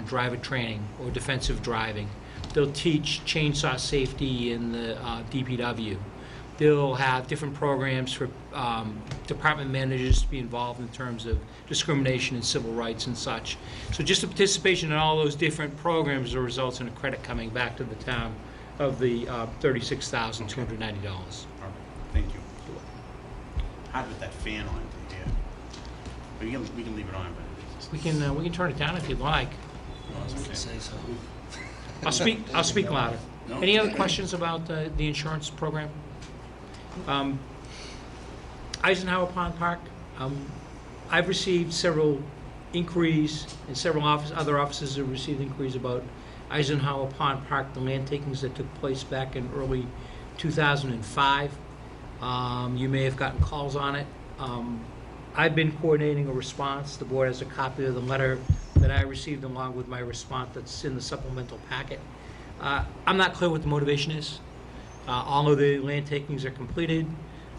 driver training or defensive driving. They'll teach chainsaw safety in the DPW. They'll have different programs for department managers to be involved in terms of discrimination and civil rights and such. So just the participation in all those different programs results in a credit coming back to the town of the $36,290. Perfect. Thank you. How's with that fan on here? We can leave it on, but We can turn it down if you'd like. Say so. I'll speak louder. No. Any other questions about the insurance program? Eisenhower Pond Park, I've received several inquiries, and several other offices have received inquiries about Eisenhower Pond Park, the land takings that took place back in early 2005. You may have gotten calls on it. I've been coordinating a response. The board has a copy of the letter that I received along with my response that's in the supplemental packet. I'm not clear what the motivation is. All of the land takings are completed.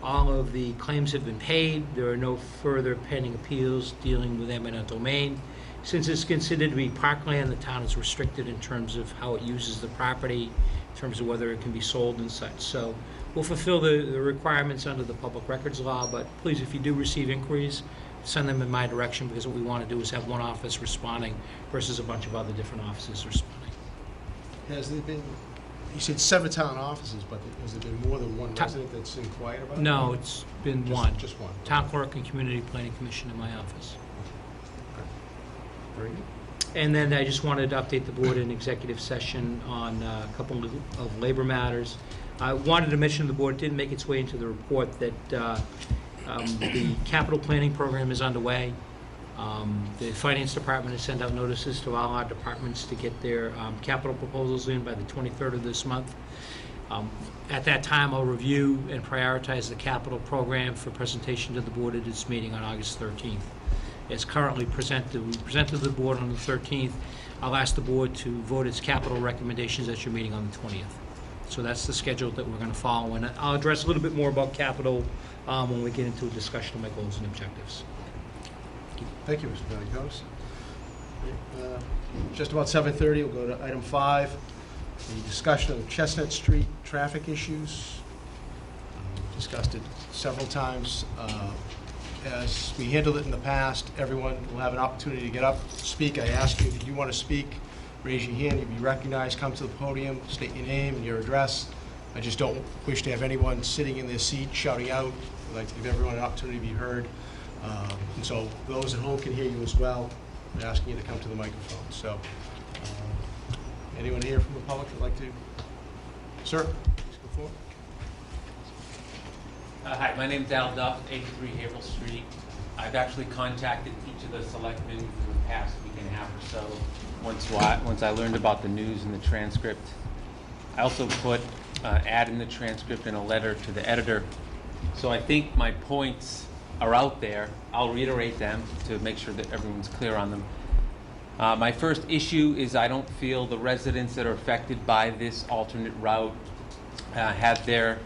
All of the claims have been paid. There are no further pending appeals dealing with eminent domain. Since it's considered to be parkland, the town is restricted in terms of how it uses the property, in terms of whether it can be sold and such. So we'll fulfill the requirements under the public records law, but please, if you do receive inquiries, send them in my direction, because what we want to do is have one office responding versus a bunch of other different offices responding. Has there been, you said 7 town offices, but has there been more than one resident that's inquired about it? No, it's been one. Just one. Town clerk and community planning commission in my office. Very good. And then I just wanted to update the board in executive session on a couple of labor matters. I wanted to mention the board didn't make its way into the report that the capital planning program is underway. The finance department has sent out notices to all our departments to get their capital proposals in by the 23rd of this month. At that time, I'll review and prioritize the capital program for presentation to the board at its meeting on August 13th. It's currently presented. We presented to the board on the 13th. I'll ask the board to vote its capital recommendations at your meeting on the 20th. So that's the schedule that we're going to follow, and I'll address a little bit more about capital when we get into a discussion of my goals and objectives. Thank you, Mr. Valiakonis. Just about 7:30, we'll go to item 5, the discussion of Chestnut Street traffic issues. We've discussed it several times. As we handled it in the past, everyone will have an opportunity to get up, speak. I ask you, if you want to speak, raise your hand, you'll be recognized, come to the podium, state your name and your address. I just don't wish to have anyone sitting in their seat shouting out. I'd like to give everyone an opportunity to be heard. And so those at home can hear you as well. I'm asking you to come to the microphone. So anyone here from the public would like to? Sir, please go forward. Hi, my name's Al Duff, 83 Haverhill Street. I've actually contacted each of the selectmen for the past week and a half or so once I learned about the news and the transcript. I also put ad in the transcript and a letter to the editor. So I think my points are out there. I'll reiterate them to make sure that everyone's clear on them. My first issue is I don't feel the residents that are affected by this alternate route had their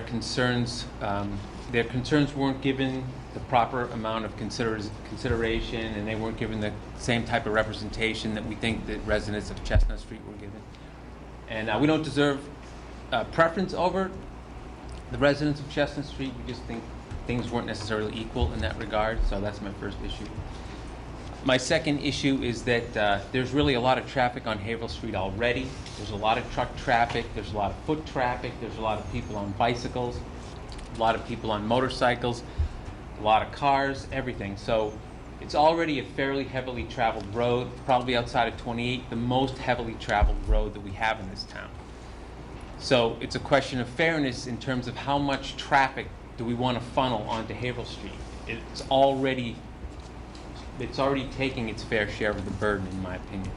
concerns weren't given the proper amount of consideration, and they weren't given the same type of representation that we think that residents of Chestnut Street were given. And we don't deserve preference over the residents of Chestnut Street. We just think things weren't necessarily equal in that regard, so that's my first issue. My second issue is that there's really a lot of traffic on Haverhill Street already. There's a lot of truck traffic, there's a lot of foot traffic, there's a lot of people on bicycles, a lot of people on motorcycles, a lot of cars, everything. So it's already a fairly heavily traveled road, probably outside of 28, the most heavily traveled road that we have in this town. So it's a question of fairness in terms of how much traffic do we want to funnel onto Haverhill Street. It's already taking its fair share of the burden, in my opinion.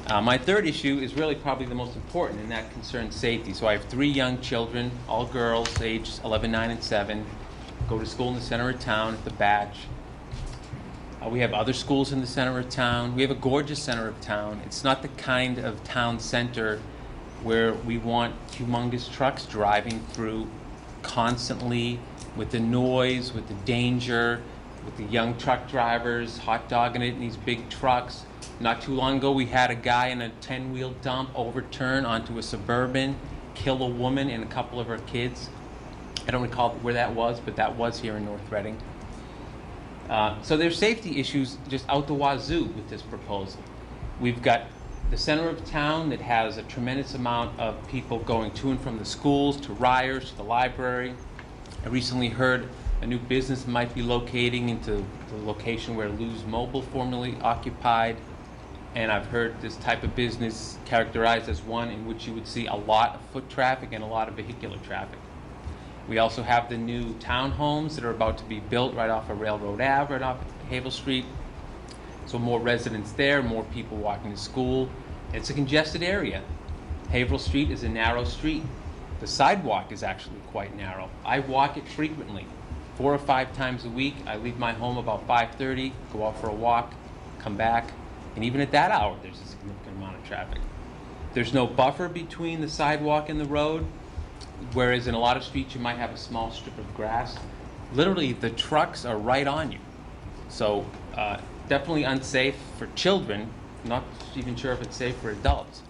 My third issue is really probably the most important, and that concerns safety. So I have 3 young children, all girls, aged 11, 9, and 7, go to school in the center of town at the Batch. We have other schools in the center of town. We have a gorgeous center of town. It's not the kind of town center where we want humongous trucks driving through constantly with the noise, with the danger, with the young truck drivers hot dogging it in these big trucks. Not too long ago, we had a guy in a 10-wheel dump overturn onto a Suburban, kill a woman and a couple of her kids. I don't recall where that was, but that was here in North Reading. So there's safety issues just out the wazoo with this proposal. We've got the center of town that has a tremendous amount of people going to and from the schools, to Ryers, to the library. I recently heard a new business might be locating into the location where Lou's Mobile formerly occupied. And I've heard this type of business characterized as one in which you would see a lot of foot traffic and a lot of vehicular traffic. We also have the new townhomes that are about to be built right off of Railroad Ave, right off Havel Street. So more residents there, more people walking to school. It's a congested area. Haverhill Street is a narrow street. The sidewalk is actually quite narrow. I walk it frequently, 4 or 5 times a week. I leave my home about 5:30, go out for a walk, come back, and even at that hour, there's a significant amount of traffic. There's no buffer between the sidewalk and the road, whereas in a lot of streets you might have a small strip of grass. Literally, the trucks are right on you. So definitely unsafe for children, not even sure if it's safe for adults.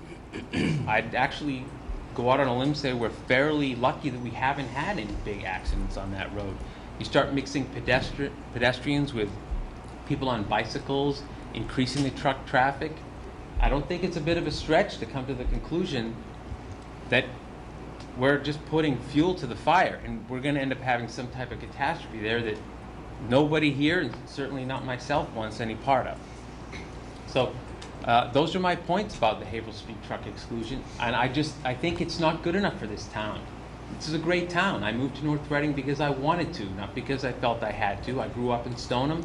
I'd actually go out on a limb and say we're fairly lucky that we haven't had any big accidents on that road. You start mixing pedestrians with people on bicycles, increasing the truck traffic. I don't think it's a bit of a stretch to come to the conclusion that we're just putting fuel to the fire, and we're going to end up having some type of catastrophe there that nobody here, and certainly not myself, wants any part of. So those are my points about the Haverhill Street truck exclusion, and I think it's not good enough for this town. This is a great town. I moved to North Reading because I wanted to, not because I felt I had to. I grew up in Stoneham.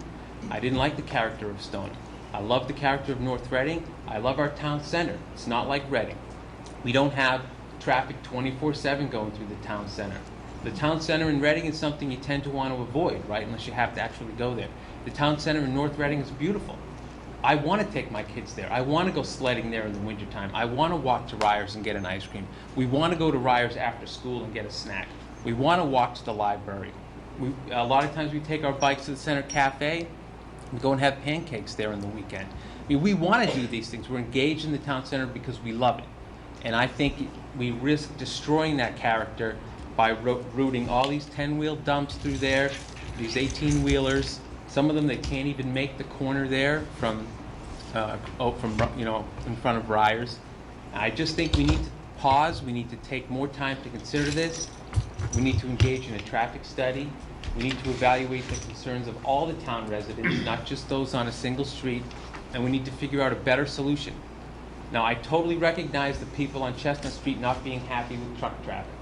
I didn't like the character of Stoneham. I love the character of North Reading. I love our town center. It's not like Reading. We don't have traffic 24/7 going through the town center. The town center in Reading is something you tend to want to avoid, right, unless you have to actually go there. The town center in North Reading is beautiful. I want to take my kids there. I want to go sledding there in the wintertime. I want to walk to Ryers and get an ice cream. We want to go to Ryers after school and get a snack. We want to walk to the library. A lot of times we take our bikes to the Center Cafe. We go and have pancakes there on the weekend. I mean, we want to do these things. We're engaged in the town center because we love it. And I think we risk destroying that character by routing all these 10-wheel dumps through there, these 18-wheelers. Some of them that can't even make the corner there from in front of Ryers. I just think we need to pause. We need to take more time to consider this. We need to engage in a traffic study. We need to evaluate the concerns of all the town residents, not just those on a single street, and we need to figure out a better solution. Now, I totally recognize the people on Chestnut Street not being happy with truck traffic.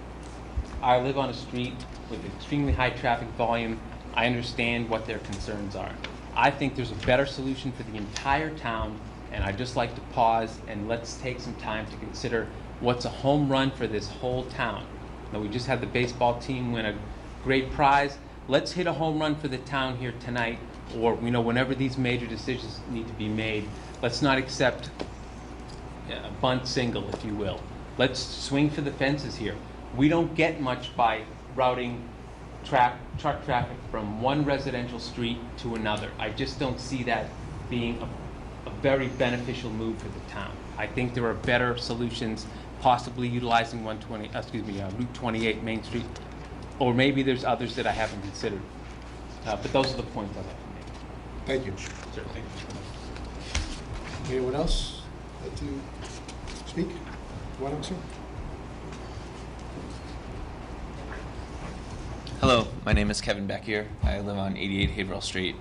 I live on a street with extremely high traffic volume. I understand what their concerns are. I think there's a better solution for the entire town, and I'd just like to pause and let's take some time to consider what's a home run for this whole town. Now, we just had the baseball team win a great prize. Let's hit a home run for the town here tonight, or whenever these major decisions need to be made. Let's not accept a bunt single, if you will. Let's swing for the fences here. We don't get much by routing truck traffic from one residential street to another. I just don't see that being a very beneficial move for the town. I think there are better solutions, possibly utilizing Route 28 Main Street, or maybe there's others that I haven't considered. But those are the points I'd like to make. Thank you. Sure, thank you. Anyone else like to speak? Why don't you? Hello, my name is Kevin Beckier. I live on 88 Haverhill Street.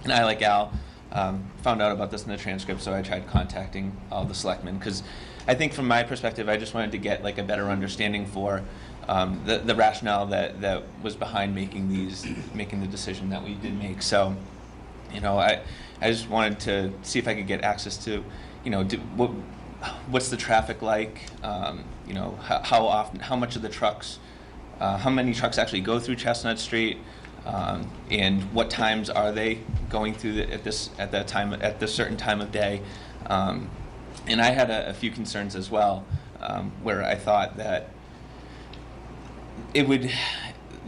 And I, like Al, found out about this in the transcript, so I tried contacting all the selectmen, because I think from my perspective, I just wanted to get like a better understanding for the rationale that was behind making the decision that we did make. So, I just wanted to see if I could get access to, what's the traffic like, how often, how much of the trucks, how many trucks actually go through Chestnut Street, and what times are they going through at this certain time of day. And I had a few concerns as well, where I thought that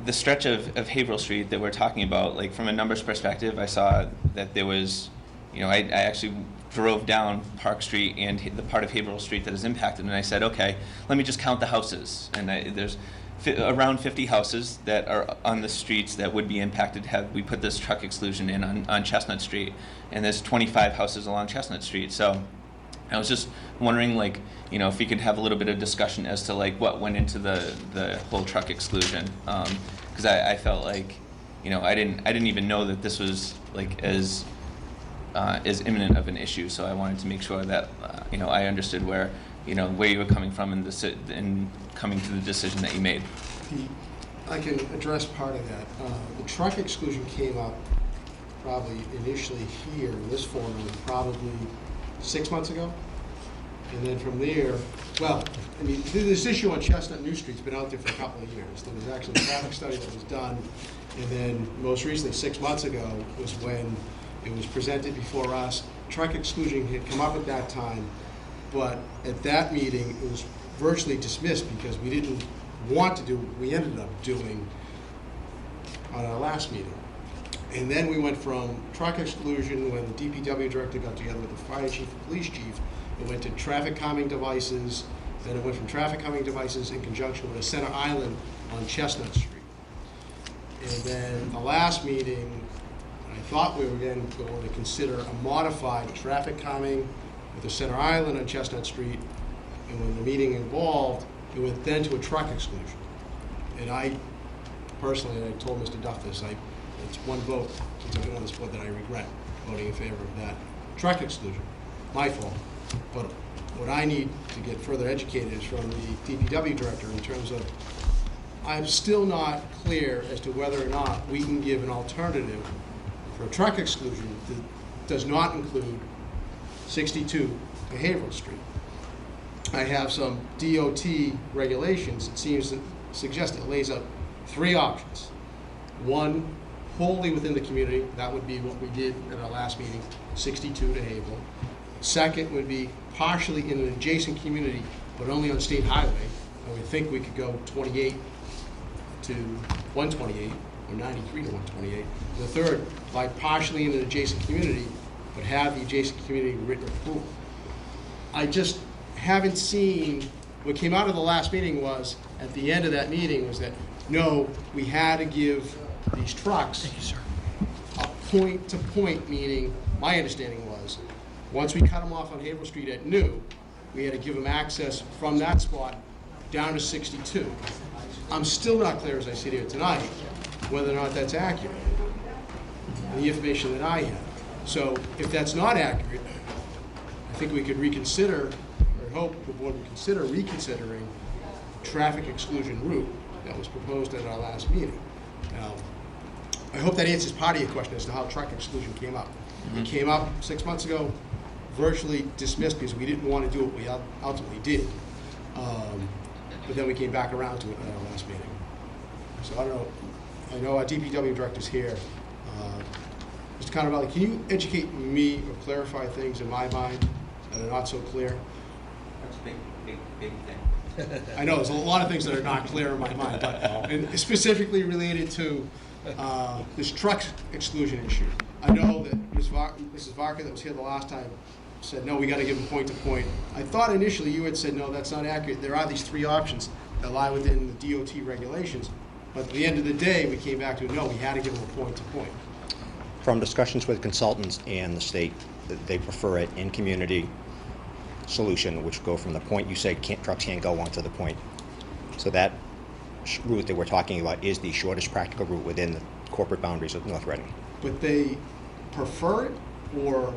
the stretch of Haverhill Street that we're talking about, like from a numbers perspective, I saw that there was, I actually drove down Park Street and the part of Haverhill Street that is impacted, and I said, okay, let me just count the houses. And there's around 50 houses that are on the streets that would be impacted had we put this truck exclusion in on Chestnut Street, and there's 25 houses along Chestnut Street. So I was just wondering, like, if we could have a little bit of discussion as to like what went into the whole truck exclusion, because I felt like, I didn't even know that this was like as imminent of an issue. So I wanted to make sure that I understood where you were coming from in coming to the decision that you made. I can address part of that. The truck exclusion came up probably initially here in this form probably 6 months ago. And then from there, this issue on Chestnut New Street's been out there for a couple of years. There was actually a traffic study that was done, and then most recently, 6 months ago, was when it was presented before us. Truck exclusion had come up at that time, but at that meeting, it was virtually dismissed because we didn't want to do what we ended up doing on our last meeting. And then we went from truck exclusion when the DPW director got together with the fire chief and police chief. It went to traffic calming devices. Then it went from traffic calming devices in conjunction with a center island on Chestnut Street. And then the last meeting, I thought we were again going to consider a modified traffic calming with a center island on Chestnut Street. And when the meeting involved, it went then to a truck exclusion. And I personally, and I told Mr. Duff this, it's one vote since I've been on this board that I regret voting in favor of that truck exclusion. My fault. But what I need to get further educated is from the DPW director in terms of, I'm still not clear as to whether or not we can give an alternative for a truck exclusion that does not include 62 to Haverhill Street. I have some DOT regulations that seems to suggest it lays out 3 options. One, wholly within the community, that would be what we did at our last meeting, 62 to Haverhill. Second would be partially in an adjacent community, but only on State Highway. And we think we could go 28 to 128, or 93 to 128. The third, like partially in an adjacent community, but have the adjacent community written approval. I just haven't seen, what came out of the last meeting was, at the end of that meeting was that, no, we had to give these trucks a point-to-point, meaning my understanding was, once we cut them off on Haverhill Street at New, we had to give them access from that spot down to 62. I'm still not clear as I sit here tonight whether or not that's accurate, the information that I have. So if that's not accurate, I think we could reconsider, or hope the board would consider reconsidering the traffic exclusion route that was proposed at our last meeting. Now, I hope that answers part of your question as to how truck exclusion came up. It came up 6 months ago, virtually dismissed because we didn't want to do what we ultimately did. But then we came back around to it at our last meeting. So I don't know, I know our DPW director's here. Mr. Cannavale, can you educate me or clarify things in my mind that are not so clear? That's a big thing. I know, there's a lot of things that are not clear in my mind, but and specifically related to this truck exclusion issue. I know that Mrs. Varka that was here the last time said, no, we got to give them point to point. I thought initially you had said, no, that's not accurate. There are these 3 options that lie within the DOT regulations. But at the end of the day, we came back to, no, we had to give them a point to point. From discussions with consultants and the state, that they prefer it in community solution, which go from the point you say trucks can't go onto the point. So that route that we're talking about is the shortest practical route within the corporate boundaries of North Reading. But they prefer it, or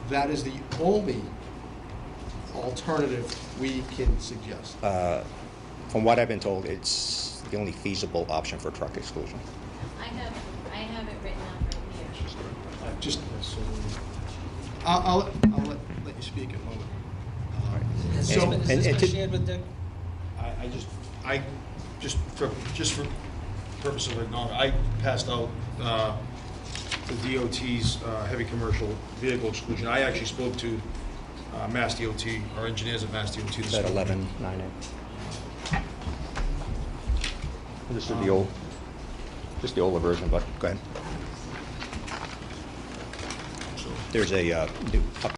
that is the only alternative we can suggest? From what I've been told, it's the only feasible option for truck exclusion. I have it written out right here. Just, I'll let you speak in a moment. Has So- this and been to- shared with Dick? I just for purpose of acknowledgement, I passed out the DOT's heavy commercial vehicle exclusion. I actually spoke to Mass DOT, our engineers at Mass DOT this Is that morning. 11.9? This is the old. Just the older version, but go ahead. There's a new